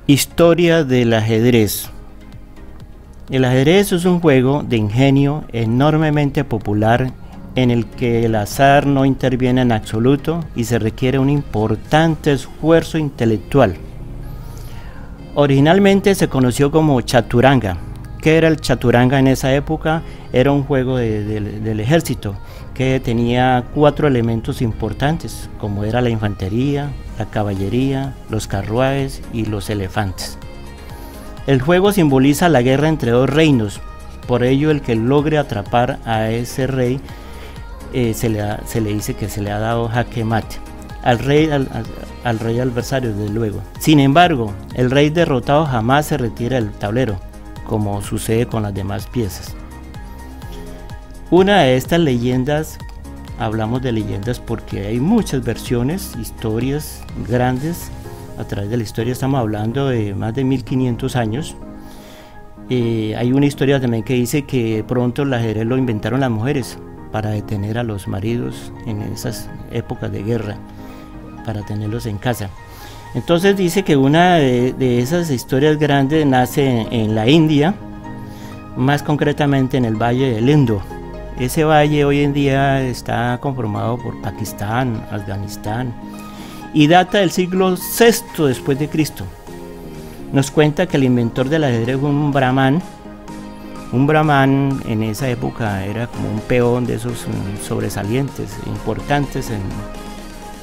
Historia del ajedrez. El ajedrez es un juego de ingenio enormemente popular en el que el azar no interviene en absoluto y se requiere un importante esfuerzo intelectual. Originalmente se conoció como chaturanga. ¿Qué era el chaturanga en esa época? Era un juego del ejército que tenía 4 elementos importantes, como era la infantería, la caballería, los carruajes y los elefantes. El juego simboliza la guerra entre 2 reinos, por ello el que logre atrapar a ese rey se le dice que se le ha dado jaque mate al rey adversario, desde luego. Sin embargo, el rey derrotado jamás se retira del tablero, como sucede con las demás piezas. Una de estas leyendas, hablamos de leyendas porque hay muchas versiones, historias grandes a través de la historia, estamos hablando de más de 1500 años. Hay una historia también que dice que pronto el ajedrez lo inventaron las mujeres para detener a los maridos en esas épocas de guerra, para tenerlos en casa. Entonces dice que una de esas historias grandes nace en la India, más concretamente en el Valle del Indo. Ese valle hoy en día está conformado por Pakistán, Afganistán y data del siglo VI después de Cristo. Nos cuenta que el inventor del ajedrez fue un brahman. Un brahman en esa época era como un peón de esos sobresalientes, importantes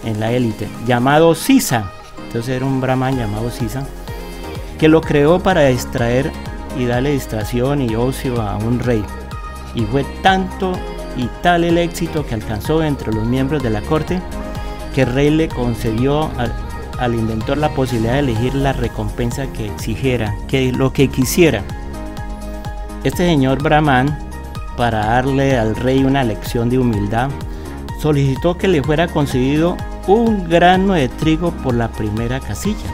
en la élite, llamado Sisa. Entonces era un brahman llamado Sisa, que lo creó para distraer y darle distracción y ocio a un rey. Y fue tanto y tal el éxito que alcanzó entre los miembros de la corte, que el rey le concedió al inventor la posibilidad de elegir la recompensa que exigiera, lo que quisiera. Este señor brahman, para darle al rey una lección de humildad, solicitó que le fuera concedido un grano de trigo por la primera casilla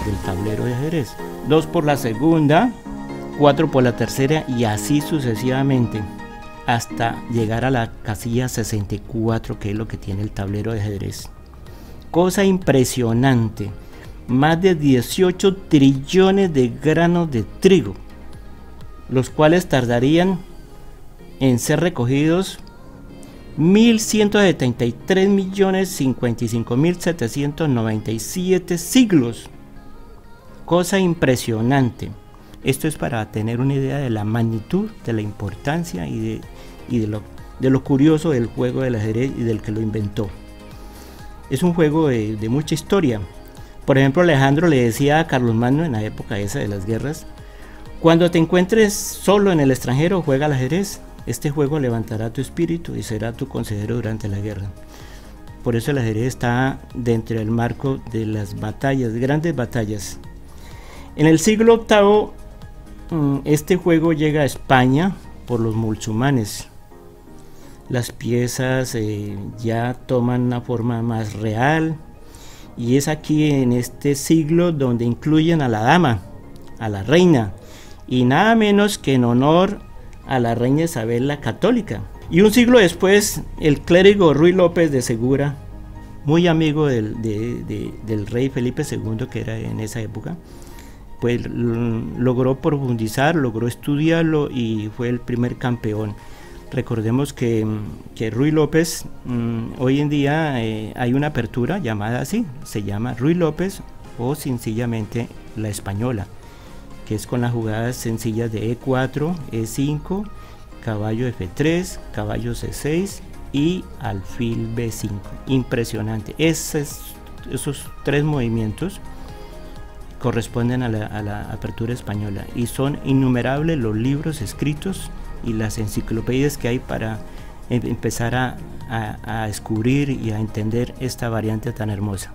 del tablero de ajedrez, 2 por la segunda, 4 por la tercera y así sucesivamente, hasta llegar a la casilla 64, que es lo que tiene el tablero de ajedrez. Cosa impresionante, más de 18 trillones de granos de trigo, los cuales tardarían en ser recogidos 1.173.055.797 siglos. Cosa impresionante. Esto es para tener una idea de la magnitud, de la importancia y de lo curioso del juego del ajedrez y del que lo inventó. Es un juego de mucha historia. Por ejemplo, Alejandro le decía a Carlomagno en la época esa de las guerras: cuando te encuentres solo en el extranjero, juega al ajedrez. Este juego levantará tu espíritu y será tu consejero durante la guerra. Por eso el ajedrez está dentro del marco de las batallas, grandes batallas. En el siglo VIII, este juego llega a España por los musulmanes. Las piezas ya toman una forma más real, y es aquí en este siglo donde incluyen a la dama, a la reina, y nada menos que en honor a la reina Isabel la Católica. Y un siglo después, el clérigo Ruy López de Segura, muy amigo del rey Felipe II, que era en esa época, pues logró profundizar, logró estudiarlo y fue el primer campeón. Recordemos que Ruy López, hoy en día hay una apertura llamada así, se llama Ruy López o sencillamente la española, que es con las jugadas sencillas de E4, E5, caballo F3, caballo C6 y alfil B5. Impresionante. Esos 3 movimientos corresponden a la apertura española, y son innumerables los libros escritos y las enciclopedias que hay para empezar a descubrir y a entender esta variante tan hermosa.